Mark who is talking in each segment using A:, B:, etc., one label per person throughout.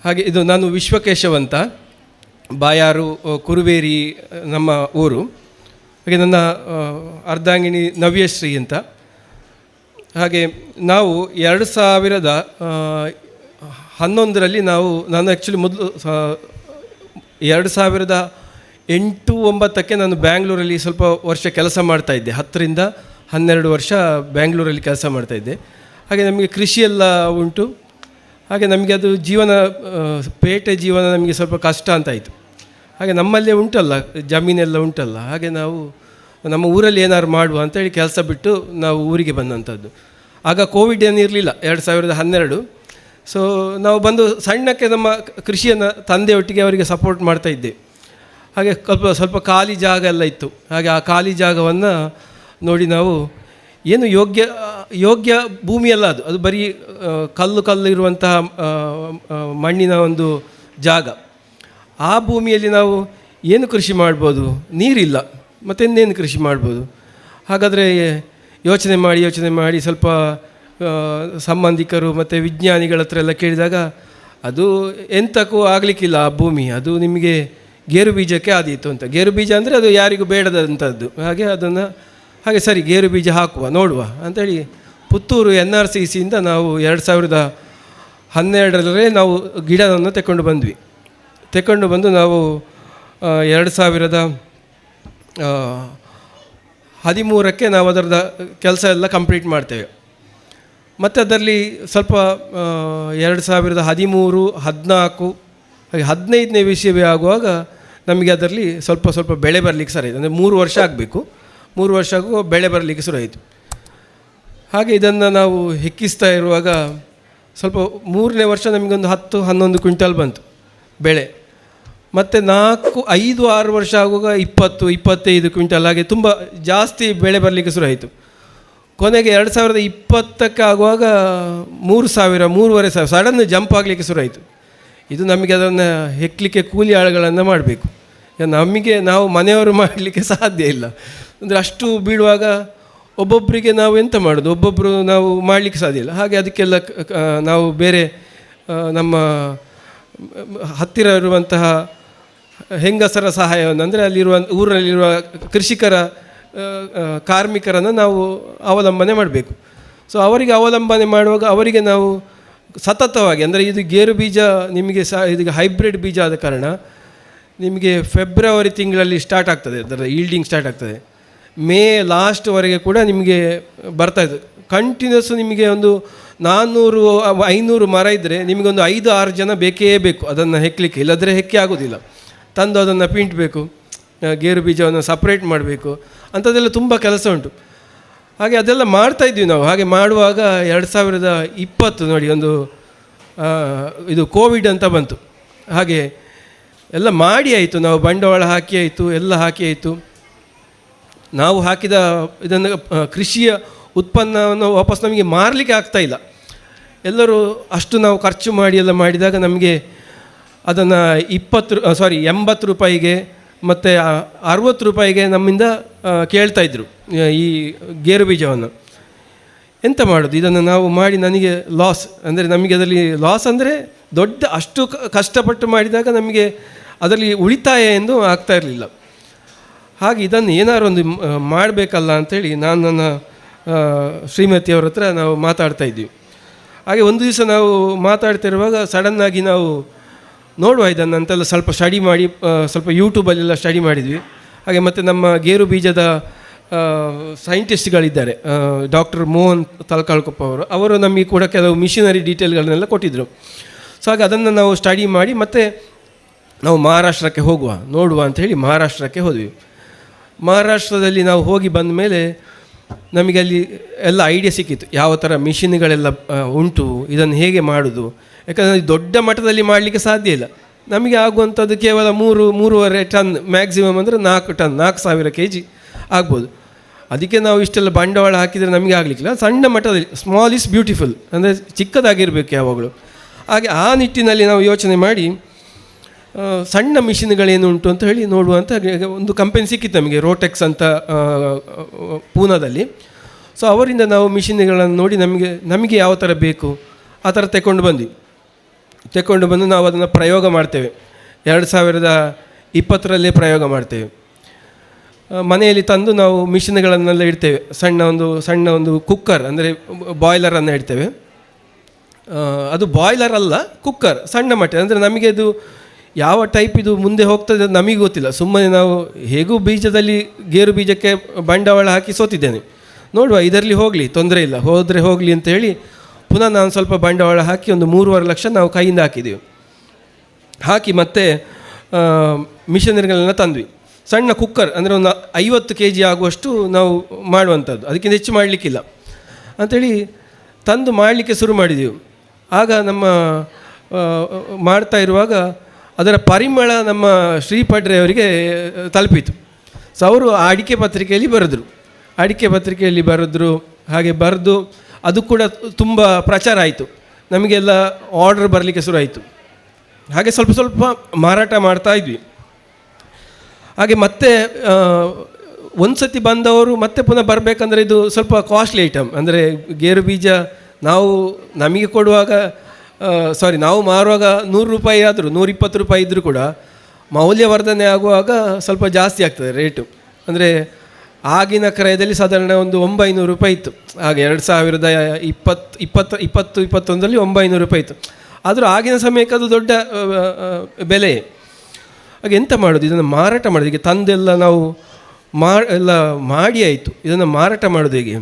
A: ಹಾಗೆ ಇದು ನಾನು ವಿಶ್ವಕೇಶವ್ ಅಂತ, ಬಾಯಾರು ಕುರುವೇರಿ ನಮ್ಮ ಊರು. ಹಾಗೆ ನನ್ನ ಅರ್ಧಾಂಗಿನಿ ನವ್ಯಶ್ರೀ ಅಂತ. ಹಾಗೆ ನಾವು 2011ರಲ್ಲಿ ನಾನು ಆ್ಯಕ್ಚುಲಿ ಮೊದಲು 2008-09ಕ್ಕೆ ನಾನು ಬ್ಯಾಂಗ್ಳೂರಲ್ಲಿ ಸ್ವಲ್ಪ ವರ್ಷ ಕೆಲಸ ಮಾಡ್ತಾಯಿದ್ದೆ. 10ರಿಂದ 12 ವರ್ಷ ಬ್ಯಾಂಗ್ಳೂರಲ್ಲಿ ಕೆಲಸ ಮಾಡ್ತಾಯಿದ್ದೆ. ಹಾಗೆ ನಮಗೆ ಕೃಷಿಯೆಲ್ಲ ಉಂಟು. ಹಾಗೆ ನಮಗೆ ಅದು ಜೀವನ, ಪೇಟೆ ಜೀವನ ನಮಗೆ ಸ್ವಲ್ಪ ಕಷ್ಟ ಅಂತಾಯಿತು. ಹಾಗೆ ನಮ್ಮಲ್ಲೇ ಉಂಟಲ್ಲ, ಜಮೀನೆಲ್ಲ ಉಂಟಲ್ಲ, ಹಾಗೆ ನಾವು ನಮ್ಮ ಊರಲ್ಲಿ ಏನಾದ್ರು ಮಾಡುವ ಅಂತೇಳಿ ಕೆಲಸ ಬಿಟ್ಟು ನಾವು ಊರಿಗೆ ಬಂದಂಥದ್ದು. ಆಗ ಕೋವಿಡ್ ಏನಿರಲಿಲ್ಲ, 2012. ಸೊ ನಾವು ಬಂದು ಸಣ್ಣಕ್ಕೆ ನಮ್ಮ ಕೃಷಿಯನ್ನು ತಂದೆಯೊಟ್ಟಿಗೆ ಅವರಿಗೆ ಸಪೋರ್ಟ್ ಮಾಡ್ತಾಯಿದ್ದೆ. ಹಾಗೆ ಸ್ವಲ್ಪ ಖಾಲಿ ಜಾಗ ಎಲ್ಲ ಇತ್ತು. ಹಾಗೆ ಆ ಖಾಲಿ ಜಾಗವನ್ನು ನೋಡಿ ನಾವು ಏನು ಯೋಗ್ಯ ಭೂಮಿಯಲ್ಲ, ಅದು ಬರೀ ಕಲ್ಲು ಇರುವಂತಹ ಮಣ್ಣಿನ ಒಂದು ಜಾಗ. ಆ ಭೂಮಿಯಲ್ಲಿ ನಾವು ಏನು ಕೃಷಿ ಮಾಡ್ಬೋದು? ನೀರಿಲ್ಲ, ಮತ್ತೆನ್ನೇನು ಕೃಷಿ ಮಾಡ್ಬೋದು? ಹಾಗಾದರೆ ಯೋಚನೆ ಮಾಡಿ ಸ್ವಲ್ಪ ಸಂಬಂಧಿಕರು ಮತ್ತು ವಿಜ್ಞಾನಿಗಳ ಹತ್ರ ಎಲ್ಲ ಕೇಳಿದಾಗ ಅದು ಎಂತಕ್ಕೂ ಆಗಲಿಕ್ಕಿಲ್ಲ, ಆ ಭೂಮಿ ಅದು ನಿಮಗೆ ಗೇರು ಬೀಜಕ್ಕೆ ಆದೀತು ಅಂತ. ಗೇರು ಬೀಜ ಅಂದರೆ ಅದು ಯಾರಿಗೂ ಬೇಡದಂಥದ್ದು. ಹಾಗೆ ಸರಿ, ಗೇರು ಬೀಜ ಹಾಕುವ, ನೋಡುವ ಅಂಥೇಳಿ ಪುತ್ತೂರು NRCCಯಿಂದ ನಾವು 2012ರಲ್ಲಿ ನಾವು ಗಿಡವನ್ನು ತಗೊಂಡು ಬಂದು ನಾವು 2013ಕ್ಕೆ ನಾವು ಅದರದ ಕೆಲಸ ಎಲ್ಲ ಕಂಪ್ಲೀಟ್ ಮಾಡ್ತೇವೆ. ಮತ್ತು ಅದರಲ್ಲಿ ಸ್ವಲ್ಪ 2013, 14 ಹಾಗೆ 15ನೇ ವಿಷಯವೇ ಆಗುವಾಗ ನಮಗೆ ಅದರಲ್ಲಿ ಸ್ವಲ್ಪ ಬೆಳೆ ಬರಲಿಕ್ಕೆ ಸರಿ, ಅಂದರೆ 3 ವರ್ಷ ಆಗಬೇಕು. 3 ವರ್ಷಕ್ಕೂ ಬೆಳೆ ಬರಲಿಕ್ಕೆ ಶುರು ಆಯಿತು. ಹಾಗೆ ಇದನ್ನು ನಾವು ಹೆಕ್ಕಿಸ್ತಾ ಇರುವಾಗ ಸ್ವಲ್ಪ 3ನೇ ವರ್ಷ ನಮಗೊಂದು 10-11 ಕ್ವಿಂಟಲ್ ಬಂತು ಬೆಳೆ. ಮತ್ತು 4, 5, 6 ವರ್ಷ ಆಗುವಾಗ 20-25 ಕ್ವಿಂಟಲ್, ಹಾಗೆ ತುಂಬ ಜಾಸ್ತಿ ಬೆಳೆ ಬರಲಿಕ್ಕೆ ಶುರು ಆಯಿತು. ಕೊನೆಗೆ 2020ಕ್ಕೆ ಆಗುವಾಗ 3,000, 3,500 ಸಡನ್ ಜಂಪ್ ಆಗಲಿಕ್ಕೆ ಶುರು ಆಯಿತು. ಇದು ನಮಗೆ ಅದನ್ನು ಹೆಕ್ಕಲಿಕ್ಕೆ ಕೂಲಿ ಆಳುಗಳನ್ನು ಮಾಡಬೇಕು, ನಾವು ಮನೆಯವರು ಮಾಡಲಿಕ್ಕೆ ಸಾಧ್ಯ ಇಲ್ಲ. ಅಂದರೆ ಅಷ್ಟು ಬೀಳುವಾಗ ಒಬ್ಬೊಬ್ಬರಿಗೆ ನಾವು ಎಂತ ಮಾಡೋದು? ಒಬ್ಬೊಬ್ಬರು ನಾವು ಮಾಡಲಿಕ್ಕೆ ಸಾಧ್ಯ ಇಲ್ಲ. ಹಾಗೆ ಅದಕ್ಕೆಲ್ಲ ನಾವು ಬೇರೆ ನಮ್ಮ ಹತ್ತಿರ ಇರುವಂತಹ ಹೆಂಗಸರ ಸಹಾಯವನ್ನು, ಅಂದರೆ ಊರಲ್ಲಿರುವ ಕೃಷಿಕರ ಕಾರ್ಮಿಕರನ್ನು ನಾವು ಅವಲಂಬನೆ ಮಾಡಬೇಕು. ಸೊ ಅವರಿಗೆ ಅವಲಂಬನೆ ಮಾಡುವಾಗ ಅವರಿಗೆ ನಾವು ಸತತವಾಗಿ, ಅಂದರೆ ಇದು ಗೇರು ಬೀಜ ನಿಮಗೆ ಇದಕ್ಕೆ ಹೈಬ್ರಿಡ್ ಬೀಜ ಆದ ಕಾರಣ ನಿಮಗೆ ಫೆಬ್ರವರಿ ತಿಂಗಳಲ್ಲಿ ಸ್ಟಾರ್ಟ್ ಆಗ್ತದೆ, ಅದರ ಈಲ್ಡಿಂಗ್ ಸ್ಟಾರ್ಟ್ ಆಗ್ತದೆ. ಮೇ ಲಾಸ್ಟ್ವರೆಗೆ ಕೂಡ ನಿಮಗೆ ಬರ್ತಾಯಿತ್ತು ಕಂಟಿನ್ಯೂಸ್. ನಿಮಗೆ ಒಂದು 400-500 ಮರ ಇದ್ದರೆ ನಿಮಗೊಂದು 5-6 ಜನ ಬೇಕೇ ಬೇಕು ಅದನ್ನು ಹೆಕ್ಕಲಿಕ್ಕೆ, ಇಲ್ಲದ್ರೆ ಹೆಕ್ಕಿ ಆಗೋದಿಲ್ಲ. ತಂದು ಅದನ್ನು ಪಿಂಟ್ಬೇಕು, ಗೇರು ಬೀಜವನ್ನು ಸಪ್ರೇಟ್ ಮಾಡಬೇಕು, ಅಂಥದ್ದೆಲ್ಲ ತುಂಬ ಕೆಲಸ ಉಂಟು. ಹಾಗೆ ಅದೆಲ್ಲ ಮಾಡ್ತಾಯಿದ್ವಿ ನಾವು. ಹಾಗೆ ಮಾಡುವಾಗ 2020 ನೋಡಿ, ಒಂದು ಇದು ಕೋವಿಡ್ ಅಂತ ಬಂತು. ಹಾಗೆ ಎಲ್ಲ ಮಾಡಿ ಆಯಿತು, ನಾವು ಬಂಡವಾಳ ಹಾಕಿ ಆಯಿತು, ಎಲ್ಲ ಹಾಕಿ ಆಯಿತು. ನಾವು ಹಾಕಿದ ಇದನ್ನು ಕೃಷಿಯ ಉತ್ಪನ್ನವನ್ನು ವಾಪಸ್ ನಮಗೆ ಮಾರಲಿಕ್ಕೆ ಆಗ್ತಾಯಿಲ್ಲ. ಎಲ್ಲರೂ ಅಷ್ಟು ನಾವು ಖರ್ಚು ಮಾಡಿ ಎಲ್ಲ ಮಾಡಿದಾಗ ನಮಗೆ ಅದನ್ನು 80 ರೂಪಾಯಿಗೆ ಮತ್ತು 60 ರೂಪಾಯಿಗೆ ನಮ್ಮಿಂದ ಕೇಳ್ತಾಯಿದ್ರು ಈ ಗೇರು ಬೀಜವನ್ನು. ಎಂತ ಮಾಡೋದು? ಇದನ್ನು ನಾವು ಮಾಡಿ ನನಗೆ ಲಾಸ್, ಅಂದರೆ ನಮಗೆ ಅದರಲ್ಲಿ ಲಾಸ್ ಅಂದರೆ ದೊಡ್ಡ, ಅಷ್ಟು ಕಷ್ಟಪಟ್ಟು ಮಾಡಿದಾಗ ನಮಗೆ ಅದರಲ್ಲಿ ಉಳಿತಾಯ ಎಂದು ಆಗ್ತಾ ಇರಲಿಲ್ಲ. ಹಾಗೆ ಇದನ್ನು ಏನಾದ್ರು ಒಂದು ಮಾಡಬೇಕಲ್ಲ ಅಂಥೇಳಿ ನಾನು ನನ್ನ ಶ್ರೀಮತಿಯವರ ಹತ್ರ ನಾವು ಮಾತಾಡ್ತಾಯಿದ್ವಿ. ಹಾಗೆ ಒಂದು ದಿವಸ ನಾವು ಮಾತಾಡ್ತಿರುವಾಗ ಸಡನ್ನಾಗಿ ನಾವು ನೋಡುವ ಇದನ್ನು ಅಂತೆಲ್ಲ ಸ್ವಲ್ಪ ಸ್ಟಡಿ ಮಾಡಿ, ಸ್ವಲ್ಪ ಯೂಟ್ಯೂಬಲ್ಲೆಲ್ಲ ಸ್ಟಡಿ ಮಾಡಿದ್ವಿ. ಹಾಗೆ ಮತ್ತು ನಮ್ಮ ಗೇರು ಬೀಜದ ಸೈಂಟಿಸ್ಟ್ಗಳಿದ್ದಾರೆ, ಡಾಕ್ಟರ್ ಮೋಹನ್ ತಲಕಾಳ್ಕೊಪ್ಪ ಅವರು ನಮಗೆ ಕೂಡ ಕೆಲವು ಮಿಷಿನರಿ ಡೀಟೇಲ್ಗಳನ್ನೆಲ್ಲ ಕೊಟ್ಟಿದ್ದರು. ಸೊ ಹಾಗೆ ಅದನ್ನು ನಾವು ಸ್ಟಡಿ ಮಾಡಿ ಮತ್ತೆ ನಾವು ಮಹಾರಾಷ್ಟ್ರಕ್ಕೆ ನೋಡುವ ಅಂಥೇಳಿ ಮಹಾರಾಷ್ಟ್ರಕ್ಕೆ ಹೋದ್ವಿ. ಮಹಾರಾಷ್ಟ್ರದಲ್ಲಿ ನಾವು ಹೋಗಿ ಬಂದ ಮೇಲೆ ನಮಗೆ ಅಲ್ಲಿ ಎಲ್ಲ ಐಡಿಯಾ ಸಿಕ್ಕಿತ್ತು, ಯಾವ ಥರ ಮಿಷಿನ್ಗಳೆಲ್ಲ ಉಂಟು, ಇದನ್ನು ಹೇಗೆ ಮಾಡೋದು. ಯಾಕಂದರೆ ದೊಡ್ಡ ಮಟ್ಟದಲ್ಲಿ ಮಾಡಲಿಕ್ಕೆ ಸಾಧ್ಯ ಇಲ್ಲ. ನಮಗೆ ಆಗುವಂಥದ್ದು ಕೇವಲ 3-3.5 ಟನ್, ಮ್ಯಾಕ್ಸಿಮಮ್ ಅಂದರೆ 4 ಟನ್, 4,000 kg ಆಗ್ಬೋದು. ಅದಕ್ಕೆ ನಾವು ಇಷ್ಟೆಲ್ಲ ಬಂಡವಾಳ ಹಾಕಿದರೆ ನಮಗೆ ಆಗಲಿಕ್ಕಿಲ್ಲ. ಸಣ್ಣ ಮಟ್ಟದಲ್ಲಿ, ಸ್ಮಾಲ್ ಈಸ್ ಬ್ಯೂಟಿಫುಲ್, ಅಂದರೆ ಚಿಕ್ಕದಾಗಿರಬೇಕು ಯಾವಾಗಲೂ. ಹಾಗೆ ಆ ನಿಟ್ಟಿನಲ್ಲಿ ನಾವು ಯೋಚನೆ ಮಾಡಿ ಸಣ್ಣ ಮಿಷಿನ್ಗಳೇನು ಉಂಟು ಅಂತ ಹೇಳಿ ನೋಡುವಂಥ ಒಂದು ಕಂಪನಿ ಸಿಕ್ಕಿತ್ತು ನಮಗೆ, ರೋಟೆಕ್ಸ್ ಅಂತ ಪೂನಾದಲ್ಲಿ. ಸೊ ಅವರಿಂದ ನಾವು ಮಿಷಿನ್ಗಳನ್ನು ನೋಡಿ ನಮಗೆ ಯಾವ ಥರ ಬೇಕು ಆ ಥರ ತಗೊಂಡು ಬಂದ್ವಿ. ತೆಕ್ಕೊಂಡು ಬಂದು ನಾವು ಅದನ್ನು ಪ್ರಯೋಗ ಮಾಡ್ತೇವೆ. 2020 ಪ್ರಯೋಗ ಮಾಡ್ತೇವೆ. ಮನೆಯಲ್ಲಿ ತಂದು ನಾವು ಮಿಷಿನ್ಗಳನ್ನೆಲ್ಲ ಇಡ್ತೇವೆ. ಸಣ್ಣ ಒಂದು ಕುಕ್ಕರ್ ಅಂದರೆ ಬಾಯ್ಲರನ್ನು ಇಡ್ತೇವೆ. ಅದು ಬಾಯ್ಲರ್ ಅಲ್ಲ, ಕುಕ್ಕರ್, ಸಣ್ಣ ಮಟ್ಟ. ಅಂದರೆ ನಮಗೆ ಅದು ಯಾವ ಟೈಪ್ ಇದು ಮುಂದೆ ಹೋಗ್ತದೆ ಅದು ನಮಗೆ ಗೊತ್ತಿಲ್ಲ. ಸುಮ್ಮನೆ ನಾವು ಹೇಗೂ ಬೀಜದಲ್ಲಿ ಗೇರು ಬೀಜಕ್ಕೆ ಬಂಡವಾಳ ಹಾಕಿ ಸೋತಿದ್ದೇನೆ, ನೋಡುವ ಇದರಲ್ಲಿ ಹೋಗಲಿ, ತೊಂದರೆ ಇಲ್ಲ, ಹೋದರೆ ಹೋಗಲಿ ಅಂತ ಹೇಳಿ ಪುನಃ ನಾನು ಸ್ವಲ್ಪ ಬಂಡವಾಳ ಹಾಕಿ ಒಂದು 3.5 ಲಕ್ಷ ನಾವು ಕೈಯಿಂದ ಹಾಕಿದ್ದೀವಿ. ಹಾಕಿ ಮತ್ತೆ ಮಿಷನರಿಗಳನ್ನ ತಂದ್ವಿ. ಸಣ್ಣ ಕುಕ್ಕರ್ ಅಂದರೆ ಒಂದು 50 kg ಆಗುವಷ್ಟು ನಾವು ಮಾಡುವಂಥದ್ದು, ಅದಕ್ಕಿಂತ ಹೆಚ್ಚು ಮಾಡಲಿಕ್ಕಿಲ್ಲ ಅಂಥೇಳಿ ತಂದು ಮಾಡಲಿಕ್ಕೆ ಶುರು ಮಾಡಿದೆವು. ಆಗ ನಮ್ಮ ಮಾಡ್ತಾ ಇರುವಾಗ ಅದರ ಪರಿಮಳ ನಮ್ಮ ಶ್ರೀಪಡ್ರೆ ಅವರಿಗೆ ತಲುಪಿತು. ಸೊ ಅವರು ಅಡಿಕೆ ಪತ್ರಿಕೆಯಲ್ಲಿ ಬರೆದ್ರು. ಹಾಗೆ ಬರೆದು ಅದು ಕೂಡ ತುಂಬ ಪ್ರಚಾರ ಆಯಿತು, ನಮಗೆಲ್ಲ ಆರ್ಡರ್ ಬರಲಿಕ್ಕೆ ಶುರು ಆಯಿತು. ಹಾಗೆ ಸ್ವಲ್ಪ ಸ್ವಲ್ಪ ಮಾರಾಟ ಮಾಡ್ತಾ ಇದ್ವಿ. ಹಾಗೆ ಮತ್ತೆ ಒಂದು ಸತಿ ಬಂದವರು ಮತ್ತೆ ಪುನಃ ಬರಬೇಕಂದ್ರೆ ಇದು ಸ್ವಲ್ಪ ಕಾಸ್ಟ್ಲಿ ಐಟಮ್. ಅಂದರೆ ಗೇರು ಬೀಜ ನಮಗೆ ಕೊಡುವಾಗ ನಾವು ಮಾರುವಾಗ 100 ರೂಪಾಯಿ ಆದರೂ 120 ರೂಪಾಯಿ ಇದ್ದರೂ ಕೂಡ ಮೌಲ್ಯವರ್ಧನೆ ಆಗುವಾಗ ಸ್ವಲ್ಪ ಜಾಸ್ತಿ ಆಗ್ತದೆ ರೇಟು. ಅಂದರೆ ಆಗಿನ ಕ್ರಯದಲ್ಲಿ ಸಾಧಾರಣ ಒಂದು 900 ರೂಪಾಯಿ ಇತ್ತು. ಹಾಗೆ 2021 900 ರೂಪಾಯಿ ಇತ್ತು. ಆದರೂ ಆಗಿನ ಸಮಯಕ್ಕೆ ಅದು ದೊಡ್ಡ ಬೆಲೆ. ಹಾಗೆ ಎಂತ ಮಾಡೋದು, ಇದನ್ನು ಮಾರಾಟ ಮಾಡೋದು ಈಗ ತಂದೆಲ್ಲ ನಾವು ಎಲ್ಲ ಮಾಡಿ ಆಯಿತು, ಇದನ್ನು ಮಾರಾಟ ಮಾಡೋದು ಹೇಗೆ?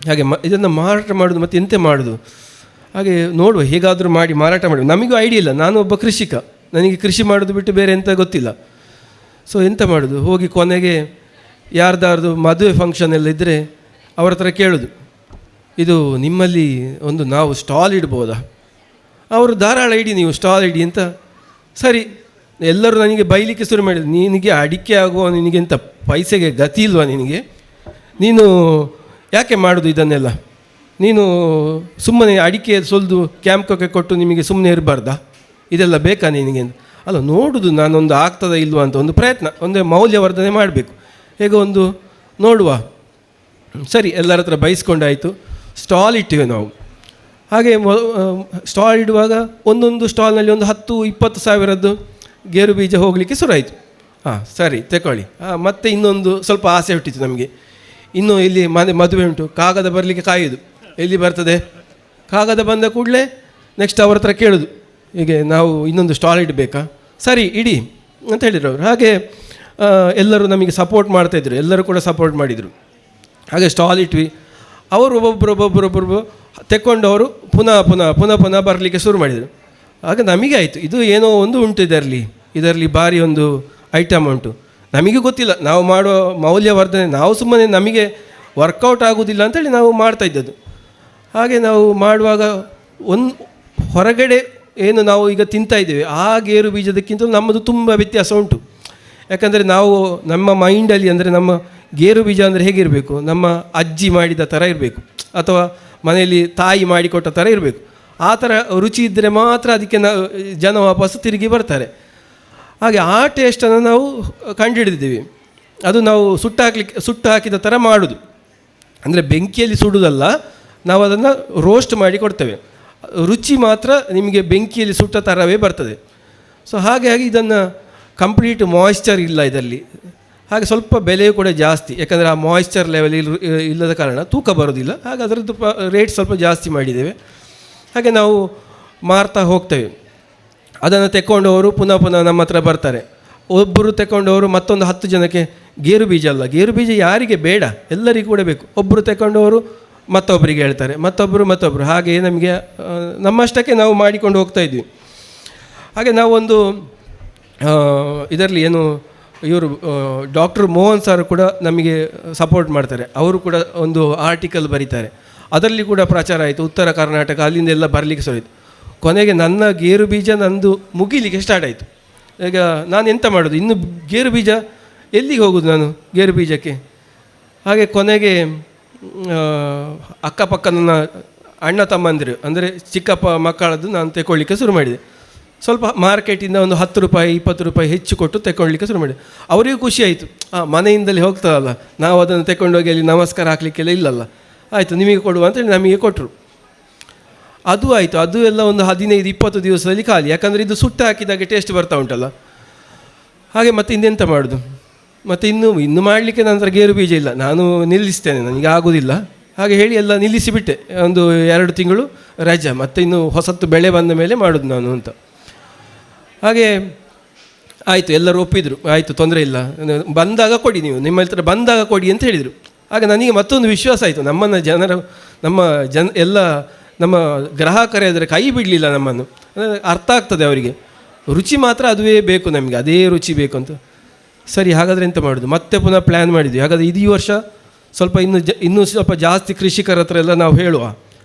A: ಹಾಗೆ ಇದನ್ನು ಮಾರಾಟ ಮಾಡೋದು ಮತ್ತು ಎಂತ ಮಾಡೋದು? ಹಾಗೆ ನೋಡುವ, ಹೇಗಾದರೂ ಮಾಡಿ ಮಾರಾಟ ಮಾಡಿ. ನಮಗೂ ಐಡಿಯಾ ಇಲ್ಲ, ನಾನು ಒಬ್ಬ ಕೃಷಿಕ, ನನಗೆ ಕೃಷಿ ಮಾಡೋದು ಬಿಟ್ಟು ಬೇರೆ ಎಂತ ಗೊತ್ತಿಲ್ಲ. ಸೊ ಎಂತ ಮಾಡೋದು, ಹೋಗಿ ಕೊನೆಗೆ ಯಾರ್ದಾರ್ದು ಮದುವೆ ಫಂಕ್ಷನ್ ಎಲ್ಲ ಇದ್ದರೆ ಅವ್ರ ಹತ್ರ ಕೇಳೋದು, ಇದು ನಿಮ್ಮಲ್ಲಿ ನಾವು ಸ್ಟಾಲ್ ಇಡ್ಬೋದಾ? ಅವರು ಧಾರಾಳ ಇಡಿ, ನೀವು ಸ್ಟಾಲ್ ಇಡಿ ಅಂತ. ಸರಿ, ಎಲ್ಲರೂ ನನಗೆ ಬೈಲಿಕ್ಕೆ ಶುರು ಮಾಡಿದ್ರು, ನಿನಗೆ ಅಡಿಕೆ ಆಗುವ, ನಿನಗೆಂತ ಪೈಸೆಗೆ ಗತಿ ಇಲ್ವಾ ನಿನಗೆ? ನೀನು ಯಾಕೆ ಮಾಡೋದು ಇದನ್ನೆಲ್ಲ? ನೀನು ಸುಮ್ಮನೆ ಅಡಿಕೆ ಸುಲಿದು ಕ್ಯಾಂಪ್ಗೆ ಕೊಟ್ಟು ನಿಮಗೆ ಸುಮ್ಮನೆ ಇರಬಾರ್ದಾ? ಇದೆಲ್ಲ ಬೇಕಾ ನಿನಗೆ? ಅಲ್ಲ, ನೋಡುವುದು ನಾನೊಂದು ಆಗ್ತದ ಇಲ್ವಾ ಅಂತ ಒಂದು ಪ್ರಯತ್ನ, ಒಂದೇ ಮೌಲ್ಯವರ್ಧನೆ ಮಾಡಬೇಕು, ಹೇಗೋ ಒಂದು ನೋಡುವ. ಸರಿ, ಎಲ್ಲರ ಹತ್ರ ಬಯಸ್ಕೊಂಡಾಯಿತು. ಸ್ಟಾಲ್ ಇಟ್ಟಿವೆ ನಾವು. ಹಾಗೆ ಸ್ಟಾಲ್ ಇಡುವಾಗ ಒಂದೊಂದು ಸ್ಟಾಲ್ನಲ್ಲಿ ಒಂದು 10-20 ಸಾವಿರದ್ದು ಗೇರು ಬೀಜ ಹೋಗಲಿಕ್ಕೆ ಶುರು ಆಯಿತು. ಸರಿ ತಗೊಳ್ಳಿ. ಮತ್ತೆ ಇನ್ನೊಂದು ಸ್ವಲ್ಪ ಆಸೆ ಹುಟ್ಟಿತು ನಮಗೆ, ಇನ್ನೂ ಇಲ್ಲಿ ಮದುವೆ ಉಂಟು, ಕಾಗದ ಬರಲಿಕ್ಕೆ ಕಾಯೋದು. ಎಲ್ಲಿ ಬರ್ತದೆ ಕಾಗದ? ಬಂದ ಕೂಡಲೇ ನೆಕ್ಸ್ಟ್ ಅವ್ರ ಹತ್ರ ಕೇಳೋದು, ಹೀಗೆ ನಾವು ಇನ್ನೊಂದು ಸ್ಟಾಲ್ ಇಡಬೇಕಾ? ಸರಿ ಇಡಿ ಅಂತ ಹೇಳಿದ್ರು ಅವರು. ಹಾಗೆ ಎಲ್ಲರೂ ನಮಗೆ ಸಪೋರ್ಟ್ ಮಾಡ್ತಾಯಿದ್ರು, ಎಲ್ಲರೂ ಕೂಡ ಸಪೋರ್ಟ್ ಮಾಡಿದರು. ಹಾಗೆ ಸ್ಟಾಲ್ ಇಟ್ವಿ. ಅವರು ಒಬ್ಬೊಬ್ಬರು ತೆಕ್ಕೊಂಡವರು ಪುನಃ ಬರಲಿಕ್ಕೆ ಶುರು ಮಾಡಿದರು. ಆಗ ನಮಗೆ ಆಯಿತು, ಇದು ಏನೋ ಒಂದು ಉಂಟು ಇದರಲ್ಲಿ ಭಾರಿ ಒಂದು ಐಟಮ್ ಉಂಟು. ನಮಗೆ ಗೊತ್ತಿಲ್ಲ, ನಾವು ಮಾಡೋ ಮೌಲ್ಯವರ್ಧನೆ ನಾವು ಸುಮ್ಮನೆ ನಮಗೆ ವರ್ಕೌಟ್ ಆಗೋದಿಲ್ಲ ಅಂತೇಳಿ ನಾವು ಮಾಡ್ತಾಯಿದ್ದದ್ದು. ಹಾಗೆ ನಾವು ಮಾಡುವಾಗ ಹೊರಗಡೆ ಏನು ನಾವು ಈಗ ತಿಂತಾಯಿದ್ದೇವೆ ಆ ಗೇರು ಬೀಜದಕ್ಕಿಂತ ನಮ್ಮದು ತುಂಬ ವ್ಯತ್ಯಾಸ ಉಂಟು. ಯಾಕಂದರೆ ನಾವು ನಮ್ಮ ಮೈಂಡಲ್ಲಿ, ಅಂದರೆ ನಮ್ಮ ಗೇರು ಬೀಜ ಅಂದರೆ ಹೇಗಿರಬೇಕು, ನಮ್ಮ ಅಜ್ಜಿ ಮಾಡಿದ ಥರ ಇರಬೇಕು, ಅಥವಾ ಮನೆಯಲ್ಲಿ ತಾಯಿ ಮಾಡಿಕೊಟ್ಟ ಥರ ಇರಬೇಕು. ಆ ಥರ ರುಚಿ ಇದ್ದರೆ ಮಾತ್ರ ಅದಕ್ಕೆ ಜನ ವಾಪಸ್ಸು ತಿರುಗಿ ಬರ್ತಾರೆ. ಹಾಗೆ ಆ ಟೇಸ್ಟನ್ನು ನಾವು ಕಂಡುಹಿಡಿದಿದ್ದೀವಿ. ಅದು ನಾವು ಸುಟ್ಟು ಹಾಕಿದ ಥರ ಮಾಡೋದು, ಅಂದರೆ ಬೆಂಕಿಯಲ್ಲಿ ಸುಡುವುದಲ್ಲ, ನಾವು ಅದನ್ನು ರೋಸ್ಟ್ ಮಾಡಿ ಕೊಡ್ತೇವೆ. ರುಚಿ ಮಾತ್ರ ನಿಮಗೆ ಬೆಂಕಿಯಲ್ಲಿ ಸುಟ್ಟ ಥರವೇ ಬರ್ತದೆ. ಸೊ ಹಾಗಾಗಿ ಇದನ್ನು ಕಂಪ್ಲೀಟ್ ಮಾಯಿಶ್ಚರ್ ಇಲ್ಲ ಇದರಲ್ಲಿ. ಹಾಗೆ ಸ್ವಲ್ಪ ಬೆಲೆಯೂ ಕೂಡ ಜಾಸ್ತಿ, ಯಾಕಂದರೆ ಆ ಮಾಯಿಶ್ಚರ್ ಲೆವೆಲ್ ಇಲ್ಲದ ಕಾರಣ ತೂಕ ಬರೋದಿಲ್ಲ. ಹಾಗೆ ಅದರದ್ದು ರೇಟ್ ಸ್ವಲ್ಪ ಜಾಸ್ತಿ ಮಾಡಿದ್ದೇವೆ. ಹಾಗೆ ನಾವು ಮಾರ್ತಾ ಹೋಗ್ತೇವೆ. ಅದನ್ನು ತೆಕ್ಕೊಂಡವರು ಪುನಃ ನಮ್ಮ ಹತ್ರ ಬರ್ತಾರೆ. ಒಬ್ಬರು ತೆಕ್ಕೊಂಡವರು ಮತ್ತೊಂದು 10 ಜನಕ್ಕೆ ಗೇರು ಬೀಜ ಅಲ್ಲ, ಗೇರು ಬೀಜ ಯಾರಿಗೆ ಬೇಡ, ಎಲ್ಲರಿಗೂ ಕೂಡ ಬೇಕು. ಒಬ್ಬರು ತೆಕ್ಕೊಂಡವರು ಮತ್ತೊಬ್ಬರಿಗೆ ಹೇಳ್ತಾರೆ, ಮತ್ತೊಬ್ಬರು ಹಾಗೆ ನಮಗೆ ನಮ್ಮಷ್ಟಕ್ಕೆ ನಾವು ಮಾಡಿಕೊಂಡು ಹೋಗ್ತಾಯಿದ್ವಿ. ಹಾಗೆ ನಾವೊಂದು ಇದರಲ್ಲಿ ಇವರು ಡಾಕ್ಟರ್ ಮೋಹನ್ ಸರ್ ಕೂಡ ನಮಗೆ ಸಪೋರ್ಟ್ ಮಾಡ್ತಾರೆ. ಅವರು ಕೂಡ ಒಂದು ಆರ್ಟಿಕಲ್ ಬರೀತಾರೆ, ಅದರಲ್ಲಿ ಕೂಡ ಪ್ರಚಾರ ಆಯಿತು. ಉತ್ತರ ಕರ್ನಾಟಕ ಅಲ್ಲಿಂದ ಎಲ್ಲ ಬರಲಿಕ್ಕೆ ಶುರು ಆಯಿತು. ಕೊನೆಗೆ ನನ್ನ ಗೇರು ಬೀಜ ಮುಗಿಲಿಕ್ಕೆ ಸ್ಟಾರ್ಟ್ ಆಯಿತು. ಈಗ ನಾನು ಎಂತ ಮಾಡೋದು, ಇನ್ನು ಗೇರು ಬೀಜ ಎಲ್ಲಿಗೆ ಹೋಗೋದು ನಾನು ಗೇರು ಬೀಜಕ್ಕೆ? ಹಾಗೆ ಕೊನೆಗೆ ಅಕ್ಕಪಕ್ಕ ನನ್ನ ಅಣ್ಣ ತಮ್ಮಂದಿರು, ಅಂದರೆ ಚಿಕ್ಕಪ್ಪ ಮಕ್ಕಳದ್ದು ನಾನು ತೆಗೊಳ್ಳಿಕ್ಕೆ ಶುರು ಮಾಡಿದೆ. ಸ್ವಲ್ಪ ಮಾರ್ಕೆಟಿಂದ ಒಂದು 10 ರೂಪಾಯಿ 20 ರೂಪಾಯಿ ಹೆಚ್ಚು ಕೊಟ್ಟು ತೆಗೊಳ್ಳಿಕ್ಕೆ ಶುರು ಮಾಡಿದೆ. ಅವರಿಗೂ ಖುಷಿ ಆಯಿತು, ಮನೆಯಿಂದಲೇ ಹೋಗ್ತದಲ್ಲ, ನಾವು ಅದನ್ನು ತೆಗೊಂಡೋಗಿ ಅಲ್ಲಿ ನಮಸ್ಕಾರ ಹಾಕಲಿಕ್ಕೆಲ್ಲ ಇಲ್ಲಲ್ಲ, ಆಯಿತು ನಿಮಗೆ ಕೊಡುವ ಅಂತೇಳಿ ನಮಗೆ ಕೊಟ್ಟರು. ಅದು ಆಯಿತು. ಅದು ಎಲ್ಲ ಒಂದು 15-20 ದಿವಸದಲ್ಲಿ ಖಾಲಿ. ಯಾಕಂದರೆ ಇದು ಸುಟ್ಟು ಹಾಕಿದಾಗೆ ಟೇಸ್ಟ್ ಬರ್ತಾ ಉಂಟಲ್ಲ. ಹಾಗೆ ಮತ್ತೆ ಇನ್ನೆಂತ ಮಾಡೋದು, ಮತ್ತು ಇನ್ನು ಮಾಡಲಿಕ್ಕೆ ನಂತರ ಗೇರು ಬೀಜ ಇಲ್ಲ, ನಾನು ನಿಲ್ಲಿಸ್ತೇನೆ, ನನಗೆ ಆಗೋದಿಲ್ಲ ಹಾಗೆ ಹೇಳಿ ಎಲ್ಲ ನಿಲ್ಲಿಸಿಬಿಟ್ಟೆ. ಒಂದು 2 ತಿಂಗಳು ರಜೆ, ಮತ್ತು ಇನ್ನು ಹೊಸತ್ತು ಬೆಳೆ ಬಂದ ಮೇಲೆ ಮಾಡೋದು ನಾನು ಅಂತ. ಹಾಗೆ ಆಯಿತು, ಎಲ್ಲರೂ ಒಪ್ಪಿದರು, ಆಯಿತು ತೊಂದರೆ ಇಲ್ಲ, ಬಂದಾಗ ಕೊಡಿ, ನೀವು ನಿಮ್ಮ ಹತ್ರ ಬಂದಾಗ ಕೊಡಿ ಅಂತ ಹೇಳಿದರು. ಆಗ ನನಗೆ ಮತ್ತೊಂದು ವಿಶ್ವಾಸ ಆಯಿತು, ನಮ್ಮ ಎಲ್ಲ ನಮ್ಮ ಗ್ರಾಹಕರೇ ಅದರ ಕೈ ಬಿಡಲಿಲ್ಲ ನಮ್ಮನ್ನು. ಅರ್ಥ ಆಗ್ತದೆ ಅವರಿಗೆ, ರುಚಿ ಮಾತ್ರ ಅದುವೇ ಬೇಕು ನಮಗೆ, ಅದೇ ರುಚಿ ಬೇಕು ಅಂತ. ಸರಿ, ಹಾಗಾದರೆ ಎಂತ ಮಾಡೋದು, ಮತ್ತೆ ಪುನಃ ಪ್ಲ್ಯಾನ್ ಮಾಡಿದ್ವಿ. ಹಾಗಾದರೆ ಈ ವರ್ಷ ಸ್ವಲ್ಪ ಇನ್ನೂ ಸ್ವಲ್ಪ ಜಾಸ್ತಿ ಕೃಷಿಕರ ಹತ್ರ ಎಲ್ಲ ನಾವು ಹೇಳುವ.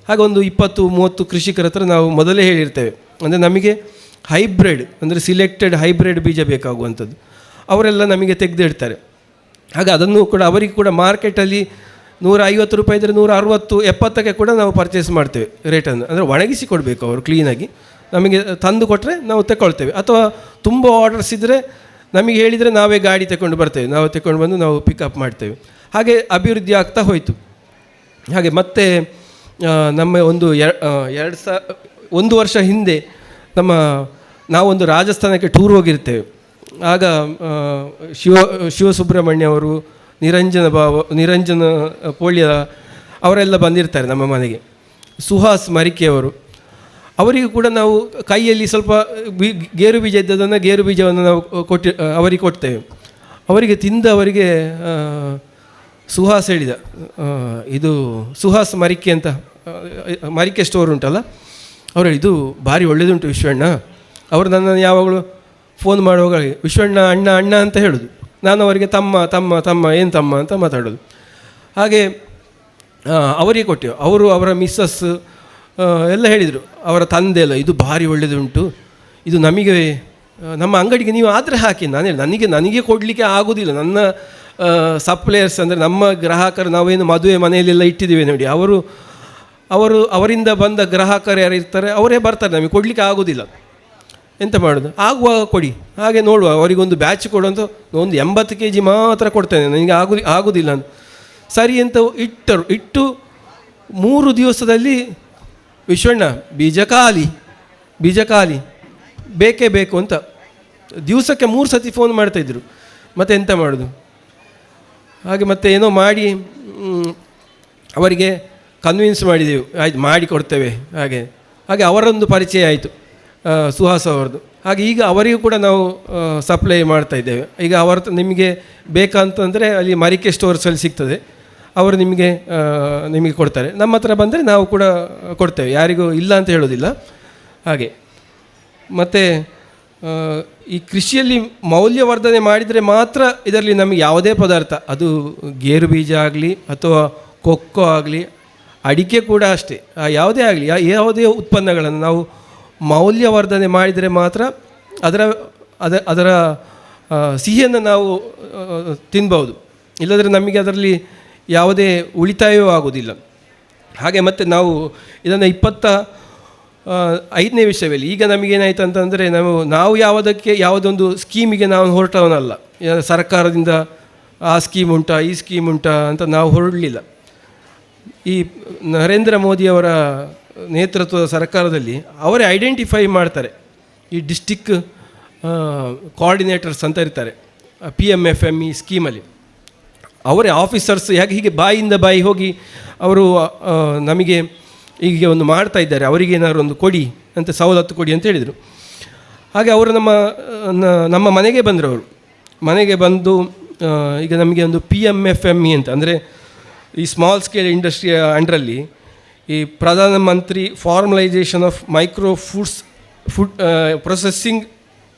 A: ಹಾಗೆ ಒಂದು 20-30 ಕೃಷಿಕರ ಹತ್ರ ನಾವು ಮೊದಲೇ ಹೇಳಿರ್ತೇವೆ. ಅಂದರೆ ನಮಗೆ ಹೈಬ್ರಿಡ್, ಅಂದರೆ ಸಿಲೆಕ್ಟೆಡ್ ಹೈಬ್ರಿಡ್ ಬೀಜ ಬೇಕಾಗುವಂಥದ್ದು ಅವರೆಲ್ಲ ನಮಗೆ ತೆಗೆದಿಡ್ತಾರೆ. ಹಾಗೆ ಅದನ್ನು ಕೂಡ ಅವರಿಗೆ ಕೂಡ ಮಾರ್ಕೆಟಲ್ಲಿ 150 ರೂಪಾಯಿ ಇದ್ದರೆ 160-70ಕ್ಕೆ ಕೂಡ ನಾವು ಪರ್ಚೇಸ್ ಮಾಡ್ತೇವೆ ರೇಟನ್ನು. ಅಂದರೆ ಒಣಗಿಸಿ ಕೊಡಬೇಕು ಅವರು ಕ್ಲೀನಾಗಿ, ನಮಗೆ ತಂದು ಕೊಟ್ಟರೆ ನಾವು ತಗೊಳ್ತೇವೆ. ಅಥವಾ ತುಂಬ ಆರ್ಡರ್ಸ್ ಇದ್ದರೆ ನಮಗೆ ಹೇಳಿದರೆ ನಾವೇ ಗಾಡಿ ತಗೊಂಡು ಬರ್ತೇವೆ, ನಾವು ತಗೊಂಡು ಬಂದು ನಾವು ಪಿಕಪ್ ಮಾಡ್ತೇವೆ. ಹಾಗೆ ಅಭಿವೃದ್ಧಿ ಆಗ್ತಾ ಹೋಯಿತು. ಹಾಗೆ ಮತ್ತೆ ನಮ್ಮ ಒಂದು 1 ವರ್ಷ ಹಿಂದೆ ನಾವೊಂದು ರಾಜಸ್ಥಾನಕ್ಕೆ ಟೂರ್ ಹೋಗಿರ್ತೇವೆ. ಆಗ ಶಿವಸುಬ್ರಹ್ಮಣ್ಯ ಅವರು, ನಿರಂಜನ ಪೋಳ್ಯ ಅವರೆಲ್ಲ ಬಂದಿರ್ತಾರೆ ನಮ್ಮ ಮನೆಗೆ. ಸುಹಾಸ್ ಮರಿಕೆಯವರು, ಅವರಿಗೂ ಕೂಡ ನಾವು ಕೈಯಲ್ಲಿ ಸ್ವಲ್ಪ ಗೇರು ಬೀಜ ಇದ್ದದನ್ನು ಗೇರು ಬೀಜವನ್ನು ನಾವು ಅವರಿಗೆ ಕೊಡ್ತೇವೆ. ಅವರಿಗೆ ತಿಂದವರಿಗೆ ಸುಹಾಸ್ ಹೇಳಿದ, ಇದು ಸುಹಾಸ್ ಮರಿಕೆ ಅಂತ ಮರಿಕೆ ಸ್ಟೋರ್ ಉಂಟಲ್ಲ, ಅವರು ಇದು ಭಾರಿ ಒಳ್ಳೆಯದುಂಟು ವಿಶ್ವಣ್ಣ. ಅವರು ನನ್ನನ್ನು ಯಾವಾಗಲೂ ಫೋನ್ ಮಾಡುವಾಗ ವಿಶ್ವಣ್ಣ ಅಣ್ಣ ಅಣ್ಣ ಅಂತ ಹೇಳೋದು, ನಾನು ಅವರಿಗೆ ತಮ್ಮ ತಮ್ಮ ತಮ್ಮ ಏನು ತಮ್ಮ ಅಂತ ಮಾತಾಡೋದು. ಹಾಗೆ ಅವರಿಗೆ ಕೊಟ್ಟೆವು. ಅವರ ಮಿಸ್ಸಸ್ ಎಲ್ಲ ಹೇಳಿದರು, ಅವರ ತಂದೆ ಎಲ್ಲ ಇದು ಭಾರಿ ಒಳ್ಳೆಯದುಂಟು, ಇದು ನಮಗೆ ನಮ್ಮ ಅಂಗಡಿಗೆ ನೀವು ಆದರೆ ಹಾಕಿ. ನಾನು ಹೇಳಿ ನನಗೆ ಕೊಡಲಿಕ್ಕೆ ಆಗೋದಿಲ್ಲ, ನನ್ನ ಸಪ್ಲೈಯರ್ಸ್ ಅಂದರೆ ನಮ್ಮ ಗ್ರಾಹಕರು, ನಾವೇನು ಮದುವೆ ಮನೆಯಲ್ಲೆಲ್ಲ ಇಟ್ಟಿದ್ದೀವಿ ನೋಡಿ, ಅವರಿಂದ ಬಂದ ಗ್ರಾಹಕರು ಯಾರು ಇರ್ತಾರೆ ಅವರೇ ಬರ್ತಾರೆ, ನಮಗೆ ಕೊಡಲಿಕ್ಕೆ ಆಗೋದಿಲ್ಲ, ಎಂತ ಮಾಡೋದು, ಆಗುವಾಗ ಕೊಡಿ. ಹಾಗೆ ನೋಡುವ, ಅವರಿಗೊಂದು ಬ್ಯಾಚ್ ಕೊಡುವಂಥ ಒಂದು 80 kg ಮಾತ್ರ ಕೊಡ್ತೇನೆ, ನನಗೆ ಆಗೋದಿಲ್ಲ ಅಂತ. ಸರಿ ಅಂತ ಇಟ್ಟು 3 ದಿವಸದಲ್ಲಿ ವಿಶ್ವಣ್ಣ ಬೀಜ ಖಾಲಿ ಬೇಕೇ ಬೇಕು ಅಂತ ದಿವಸಕ್ಕೆ 3 ಸತಿ ಫೋನ್ ಮಾಡ್ತಾಯಿದ್ರು. ಮತ್ತು ಎಂತ ಮಾಡೋದು, ಹಾಗೆ ಮತ್ತೆ ಏನೋ ಮಾಡಿ ಅವರಿಗೆ ಕನ್ವಿನ್ಸ್ ಮಾಡಿದೆವು, ಆಯ್ತು ಮಾಡಿ ಕೊಡ್ತೇವೆ. ಹಾಗೆ ಅವರೊಂದು ಪರಿಚಯ ಆಯಿತು, ಸುಹಾಸ್ ಅವರದ್ದು. ಹಾಗೆ ಈಗ ಅವರಿಗೂ ಕೂಡ ನಾವು ಸಪ್ಲೈ ಮಾಡ್ತಾ ಇದ್ದೇವೆ. ಈಗ ನಿಮಗೆ ಬೇಕಂತಂದರೆ ಅಲ್ಲಿ ಮರಿಕೆ ಸ್ಟೋರ್ಸಲ್ಲಿ ಸಿಗ್ತದೆ, ಅವರು ನಿಮಗೆ ಕೊಡ್ತಾರೆ. ನಮ್ಮ ಹತ್ರ ಬಂದರೆ ನಾವು ಕೂಡ ಕೊಡ್ತೇವೆ, ಯಾರಿಗೂ ಇಲ್ಲ ಅಂತ ಹೇಳೋದಿಲ್ಲ. ಹಾಗೆ ಮತ್ತು ಈ ಕೃಷಿಯಲ್ಲಿ ಮೌಲ್ಯವರ್ಧನೆ ಮಾಡಿದರೆ ಮಾತ್ರ ಇದರಲ್ಲಿ ನಮಗೆ ಯಾವುದೇ ಪದಾರ್ಥ, ಅದು ಗೇರು ಬೀಜ ಆಗಲಿ ಅಥವಾ ಕೊಕ್ಕೋ ಆಗಲಿ, ಅಡಿಕೆ ಕೂಡ ಅಷ್ಟೇ, ಯಾವುದೇ ಆಗಲಿ, ಯಾವುದೇ ಉತ್ಪನ್ನಗಳನ್ನು ನಾವು ಮೌಲ್ಯವರ್ಧನೆ ಮಾಡಿದರೆ ಮಾತ್ರ ಅದರ ಸಿಹಿಯನ್ನು ನಾವು ತಿನ್ಬೋದು. ಇಲ್ಲದ್ರೆ ನಮಗೆ ಅದರಲ್ಲಿ ಯಾವುದೇ ಉಳಿತಾಯವೂ ಆಗೋದಿಲ್ಲ. ಹಾಗೆ ಮತ್ತು ನಾವು ಇದನ್ನು 25ನೇ ವಿಷಯದಲ್ಲಿ ಈಗ ನಮಗೇನಾಯ್ತು ಅಂತಂದರೆ, ನಾವು ಯಾವುದೊಂದು ಸ್ಕೀಮಿಗೆ ನಾವು ಹೊರಟವನಲ್ಲ. ಸರ್ಕಾರದಿಂದ ಆ ಸ್ಕೀಮ್ ಉಂಟಾ ಈ ಸ್ಕೀಮ್ ಉಂಟಾ ಅಂತ ನಾವು ಹೊರಡಲಿಲ್ಲ. ಈ ನರೇಂದ್ರ ಮೋದಿಯವರ ನೇತೃತ್ವದ ಸರ್ಕಾರದಲ್ಲಿ ಅವರೇ ಐಡೆಂಟಿಫೈ ಮಾಡ್ತಾರೆ, ಈ ಡಿಸ್ಟಿಕ್ ಕೋಆರ್ಡಿನೇಟರ್ಸ್ ಅಂತ ಇರ್ತಾರೆ PMFME ಸ್ಕೀಮಲ್ಲಿ. ಅವರೇ ಆಫೀಸರ್ಸ್ ಹೀಗೆ ಬಾಯಿಂದ ಬಾಯಿ ಹೋಗಿ ಅವರು ನಮಗೆ ಈಗ ಒಂದು ಮಾಡ್ತಾ ಇದ್ದಾರೆ, ಅವರಿಗೇನಾದ್ರು ಒಂದು ಕೊಡಿ ಅಂತ, ಸವಲತ್ತು ಕೊಡಿ ಅಂತ ಹೇಳಿದರು. ಹಾಗೆ ಅವರು ನಮ್ಮ ಮನೆಗೆ ಬಂದರು. ಅವರು ಮನೆಗೆ ಬಂದು ಈಗ ನಮಗೆ ಒಂದು PMFME ಅಂತ, ಅಂದರೆ ಈ ಸ್ಮಾಲ್ ಸ್ಕೇಲ್ ಇಂಡಸ್ಟ್ರಿಯ ಅಂಡರಲ್ಲಿ ಈ Pradhan Mantri formalisation of micro food processing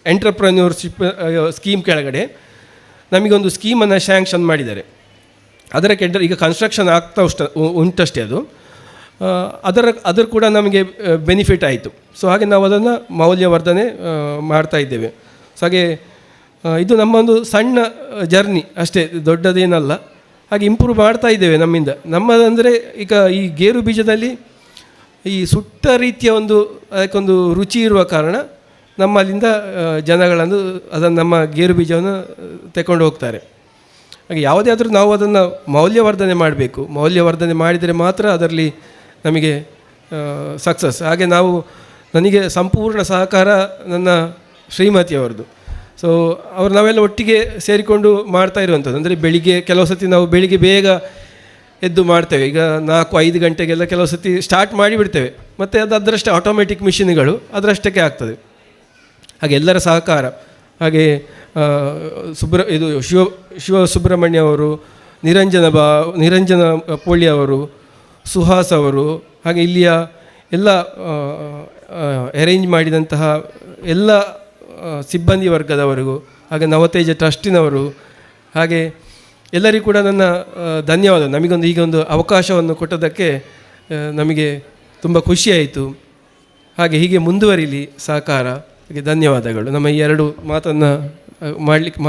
A: entrepreneurship scheme ಕೆಳಗಡೆ ನಮಗೊಂದು ಸ್ಕೀಮನ್ನು ಶ್ಯಾಂಕ್ಷನ್ ಮಾಡಿದ್ದಾರೆ. ಅದರ ಈಗ ಕನ್ಸ್ಟ್ರಕ್ಷನ್ ಆಗ್ತಾ ಉಂಟಷ್ಟೇ ಅದು, ಅದರ ಕೂಡ ನಮಗೆ ಬೆನಿಫಿಟ್ ಆಯಿತು. ಸೊ ಹಾಗೆ ನಾವು ಅದನ್ನು ಮೌಲ್ಯವರ್ಧನೆ ಮಾಡ್ತಾ ಇದ್ದೇವೆ. ಸೊ ಹಾಗೆ ಇದು ನಮ್ಮೊಂದು ಸಣ್ಣ ಜರ್ನಿ ಅಷ್ಟೇ, ದೊಡ್ಡದೇನಲ್ಲ. ಹಾಗೆ ಇಂಪ್ರೂವ್ ಮಾಡ್ತಾ ಇದ್ದೇವೆ ನಮ್ಮದಂದರೆ ಈಗ ಈ ಗೇರು ಬೀಜದಲ್ಲಿ ಈ ಸುಟ್ಟ ರೀತಿಯ ಅದಕ್ಕೊಂದು ರುಚಿ ಇರುವ ಕಾರಣ ನಮ್ಮಲ್ಲಿಂದ ಜನಗಳನ್ನು ನಮ್ಮ ಗೇರು ಬೀಜವನ್ನು ತಗೊಂಡು ಹೋಗ್ತಾರೆ. ಹಾಗೆ ಯಾವುದೇ ಆದರೂ ನಾವು ಅದನ್ನು ಮೌಲ್ಯವರ್ಧನೆ ಮಾಡಬೇಕು. ಮೌಲ್ಯವರ್ಧನೆ ಮಾಡಿದರೆ ಮಾತ್ರ ಅದರಲ್ಲಿ ನಮಗೆ ಸಕ್ಸಸ್. ಹಾಗೆ ನನಗೆ ಸಂಪೂರ್ಣ ಸಹಕಾರ ನನ್ನ ಶ್ರೀಮತಿಯವರದು. ಸೊ ನಾವೆಲ್ಲ ಒಟ್ಟಿಗೆ ಸೇರಿಕೊಂಡು ಮಾಡ್ತಾ ಇರುವಂಥದ್ದು. ಅಂದರೆ ಕೆಲವು ಸತಿ ನಾವು ಬೆಳಿಗ್ಗೆ ಬೇಗ ಎದ್ದು ಮಾಡ್ತೇವೆ. ಈಗ 4-5 ಗಂಟೆಗೆಲ್ಲ ಕೆಲವು ಸತಿ ಸ್ಟಾರ್ಟ್ ಮಾಡಿಬಿಡ್ತೇವೆ, ಮತ್ತು ಅದರಷ್ಟೇ ಆಟೋಮೆಟಿಕ್ ಮಿಷಿನ್ಗಳು ಅದರಷ್ಟಕ್ಕೆ ಆಗ್ತದೆ. ಹಾಗೆ ಎಲ್ಲರ ಸಹಕಾರ, ಹಾಗೆ ಶಿವ ಸುಬ್ರಹ್ಮಣ್ಯ ಅವರು, ನಿರಂಜನ ಪೋಳಿ ಅವರು, ಸುಹಾಸ್ ಅವರು, ಹಾಗೆ ಇಲ್ಲಿಯ ಎಲ್ಲ ಅರೇಂಜ್ ಮಾಡಿದಂತಹ ಎಲ್ಲ ಸಿಬ್ಬಂದಿ ವರ್ಗದವರಿಗೂ, ಹಾಗೆ ನವತೇಜ ಟ್ರಸ್ಟಿನವರು, ಹಾಗೆ ಎಲ್ಲರಿಗೂ ಕೂಡ ನನ್ನ ಧನ್ಯವಾದ. ಹೀಗೊಂದು ಅವಕಾಶವನ್ನು ಕೊಟ್ಟದಕ್ಕೆ ನಮಗೆ ತುಂಬ ಖುಷಿಯಾಯಿತು. ಹೀಗೆ ಮುಂದುವರಿಲಿ ಸಹಕಾರ. ಹಾಗೆ ಧನ್ಯವಾದಗಳು. ನಮ್ಮ ಈ 2 ಮಾತನ್ನು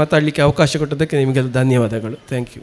A: ಮಾತಾಡಲಿಕ್ಕೆ ಅವಕಾಶ ಕೊಟ್ಟದಕ್ಕೆ ನಿಮಗೆಲ್ಲ ಧನ್ಯವಾದಗಳು. Thank you.